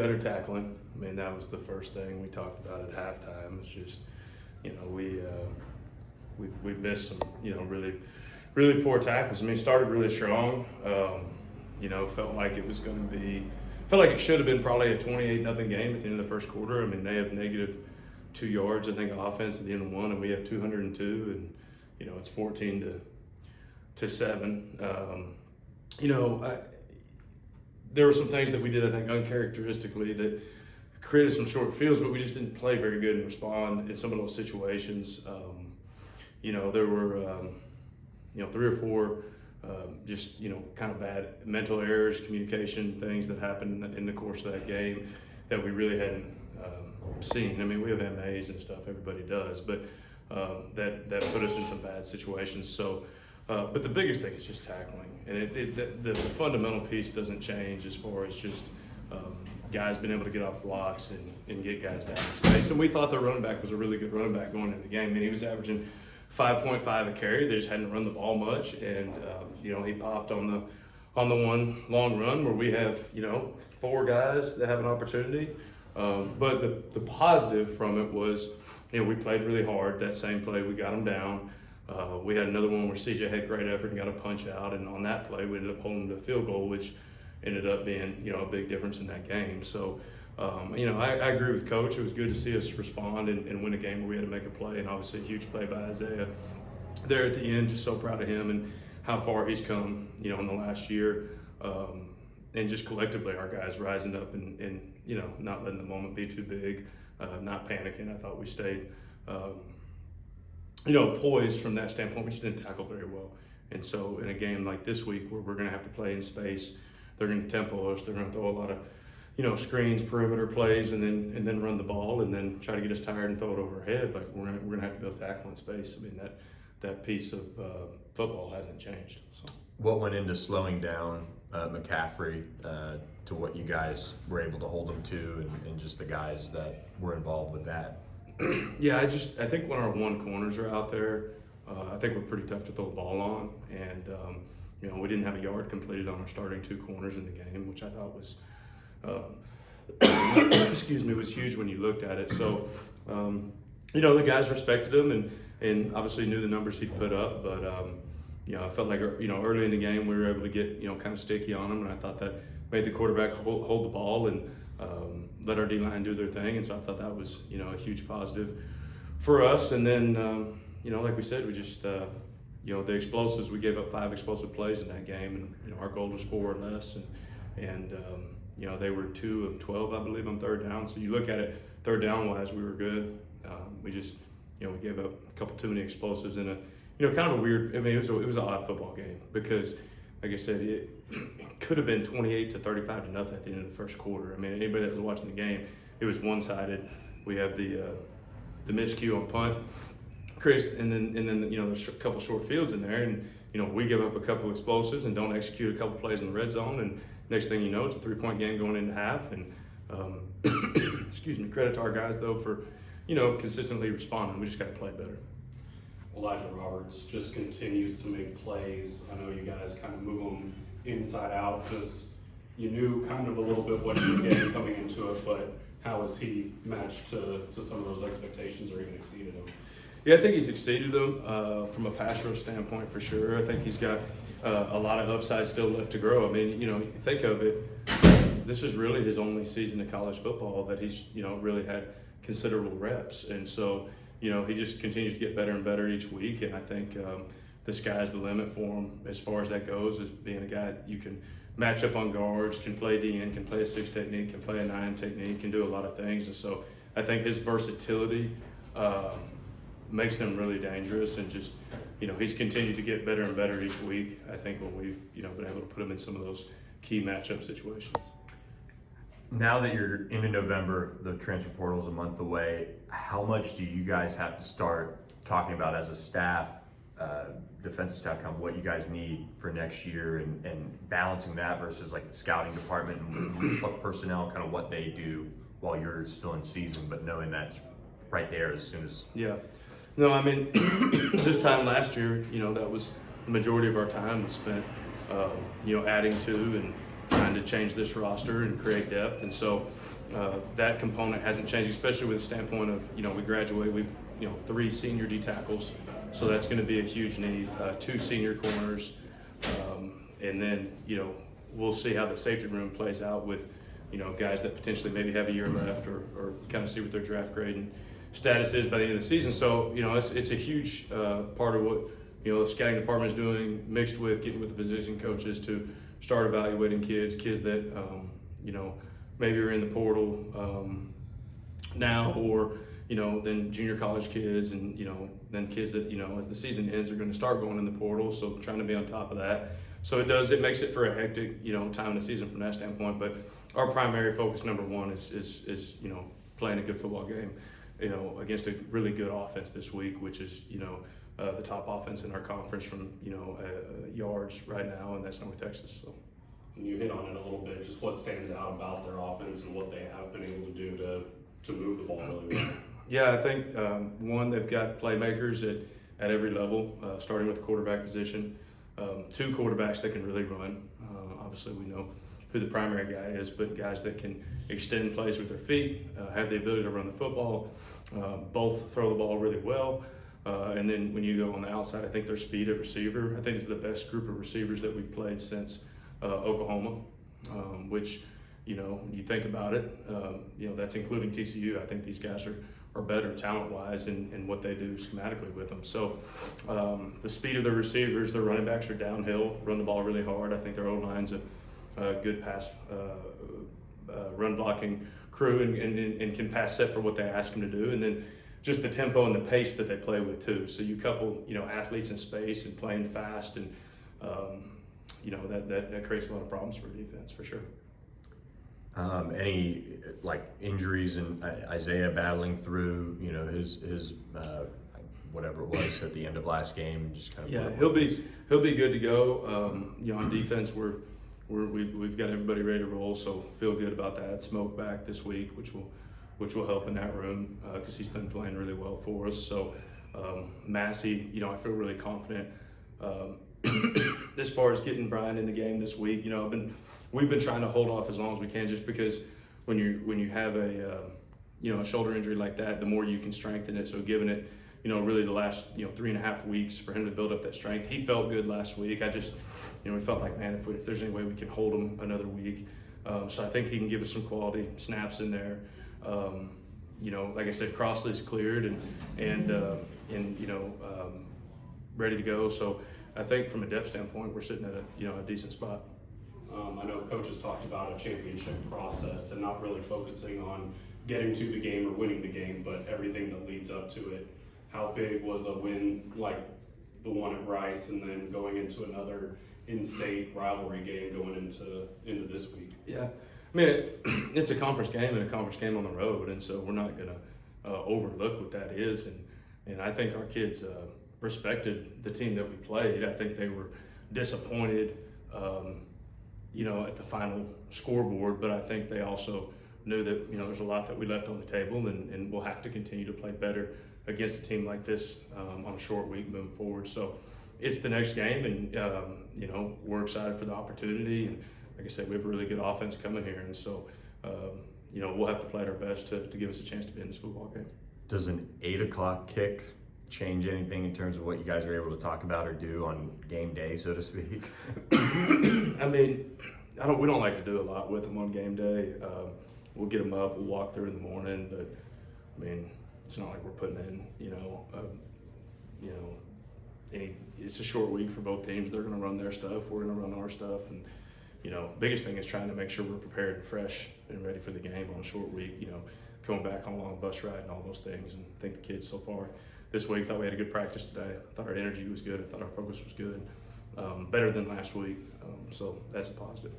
Better tackling. I mean, that was the first thing we talked about at halftime. It's just, we missed some, really poor tackles. I mean, it started really strong. Felt like it was going to be, felt like it should have been probably a 28-0 game at the end of the first quarter. I mean, they have negative 2 yards, I think, offense at the end of one, and we have 202, and it's 14 to 7. There were some things that we did, I think, uncharacteristically that created some short fields, but we just didn't play very good and respond in some of those situations. There were, 3 or 4 just, kind of bad mental errors, communication things that happened in the course of that game that we really hadn't seen. I mean, we have MAs and stuff, everybody does, but that put us in some bad situations. So, but the biggest thing is just tackling. And the fundamental piece doesn't change as far as just guys being able to get off blocks and get guys down in space. And we thought their running back was a really good running back going into the game. I mean, he was averaging 5.5 a carry. They just hadn't run the ball much. And, he popped on the one long run where we have, 4 guys that have an opportunity. But the positive from it was, we played really hard. That same play, we got them down. We had another one where CJ had great effort and got a punch out, and on that play we ended up holding the field goal, which ended up being a big difference in that game. So I agree with Coach. It was good to see us respond and win a game where we had to make a play, and obviously a huge play by Isaiah there at the end. Just so proud of him and how far he's come in the last year, and just collectively our guys rising up and not letting the moment be too big, not panicking. I thought we stayed poised from that standpoint. We just didn't tackle very well. And so in a game like this week where we're going to have to play in space, they're going to tempo us, they're going to throw a lot of, screens, perimeter plays, and then run the ball and then try to get us tired and throw it over our head. Like we're going to have to be able to tackle in space. I mean, that piece of football hasn't changed. So. What went into slowing down McCaffrey to what you guys were able to hold him to and just the guys that were involved with that? Yeah, I think when our one corners are out there, I think we're pretty tough to throw the ball on, and we didn't have a yard completed on our starting 2 corners in the game, which I thought was, was huge when you looked at it. So, the guys respected him and obviously knew the numbers he'd put up, but I felt like early in the game we were able to get kind of sticky on him, and I thought that made the quarterback hold the ball and let our D-line do their thing, and so I thought that was, a huge positive for us. And then, like we said, we just, the explosives, we gave up 5 explosive plays in that game, and, our goal was 4 or less, and they were 2 of 12, I believe, on third down. So you look at it, third down-wise, we were good. We just, we gave up a couple too many explosives in a, kind of a weird, it was an odd football game because, like I said, it could have been 28 to 35 to nothing at the end of the first quarter. I mean, anybody that was watching the game, it was one-sided. We have the miscue on punt, Chris, and then there's a couple short fields in there, and we give up a couple explosives and don't execute a couple plays in the red zone, and next thing you know, it's a 3-point game going into half. And credit to our guys though for consistently responding. We just got to play better. Elijah Roberts just continues to make plays. I know you guys kind of move them inside out because you knew kind of a little bit what you were getting coming into it, but how has he matched to some of those expectations or even exceeded them? Yeah, I think he's exceeded them from a pass rush standpoint for sure. I think he's got a lot of upside still left to grow. I mean, you think of it, this is really his only season of college football that he's, really had considerable reps. And so, he just continues to get better and better each week. And I think the sky's the limit for him as far as that goes, as being a guy you can match up on guards, can play DN, can play a 6 technique, can play a 9 technique, can do a lot of things. And so I think his versatility makes him really dangerous, and just, he's continued to get better and better each week. I think when we've, been able to put him in some of those key matchup situations. Now that you're into November, the transfer portal is a month away, how much do you guys have to start talking about as a staff, defensive staff, kind of what you guys need for next year and balancing that versus like the scouting department and what personnel, kind of what they do while you're still in season, but knowing that's right there as soon as... Yeah. No, I mean, this time last year, that was the majority of our time was spent, adding to trying to change this roster and create depth. And so that component hasn't changed, especially with the standpoint of, we graduate, we've, 3 senior D tackles. So that's going to be a huge need, 2 senior corners. And then, we'll see how the safety room plays out with, guys that potentially maybe have a year left or kind of see what their draft grade and status is by the end of the season. So, it's a huge part of what, the scouting department is doing, mixed with getting with the position coaches to start evaluating kids that, maybe are in the portal now, or, then junior college kids and, then kids that, as the season ends are going to start going in the portal. So trying to be on top of that. So it makes it for a hectic, time of the season from that standpoint. But our primary focus, number one, is playing a good football game, against a really good offense this week, which is, the top offense in our conference from, yards right now, and that's North Texas. So. And you hit on it a little bit, just what stands out about their offense and what they have been able to do to move the ball really well. Yeah, I think one, they've got playmakers at every level, starting with the quarterback position. 2 quarterbacks that can really run. Obviously, we know who the primary guy is, but guys that can extend plays with their feet, have the ability to run the football, both throw the ball really well. And then when you go on the outside, I think their speed at receiver, I think it's the best group of receivers that we've played since Oklahoma, which, you think about it, that's including TCU. I think these guys are better talent-wise in what they do schematically with them. So the speed of the receivers, their running backs are downhill, run the ball really hard. I think their O-line's a good pass run blocking crew and can pass set for what they ask them to do. And then just the tempo and the pace that they play with too. So you couple, athletes in space and playing fast, and that creates a lot of problems for defense for sure. Any injuries and Isaiah battling through, his whatever it was at the end of last game, just kind of. Yeah, he'll be good to go. On defense, we've got everybody ready to roll, so feel good about that. Smoke back this week, which will help in that room because he's been playing really well for us. So Massey, I feel really confident. As far as getting Brian in the game this week, we've been trying to hold off as long as we can, just because when you have a shoulder injury like that, the more you can strengthen it. So giving it, really the last 3.5 weeks for him to build up that strength. He felt good last week. I just, we felt like, man, if there's any way we can hold him another week. So I think he can give us some quality snaps in there. Like I said, Crossley's cleared and ready to go. So I think from a depth standpoint, we're sitting at a decent spot. I know coaches talked about a championship process and not really focusing on getting to the game or winning the game, but everything that leads up to it. How big was a win like the one at Rice, and then going into another in-state rivalry game going into this week? Yeah, I mean, it's a conference game and a conference game on the road, and so we're not going to overlook what that is. And I think our kids respected the team that we played. I think they were disappointed, at the final scoreboard, but I think they also knew that, there's a lot that we left on the table, and we'll have to continue to play better against a team like this on a short week moving forward. So it's the next game, and, we're excited for the opportunity. And like I said, we have a really good offense coming here, and so, we'll have to play our best to give us a chance to be in this football game. Does an 8:00 kick change anything in terms of what you guys are able to talk about or do on game day, so to speak? I mean, we don't like to do a lot with them on game day. We'll get them up, we'll walk through in the morning, but I mean, it's not like we're putting in, it's a short week for both teams. They're going to run their stuff, we're going to run our stuff, and biggest thing is trying to make sure we're prepared and fresh and ready for the game on a short week. Coming back on a long bus ride and all those things. And I think the kids so far this week thought we had a good practice today. I thought our energy was good. I thought our focus was good, better than last week. So that's a positive.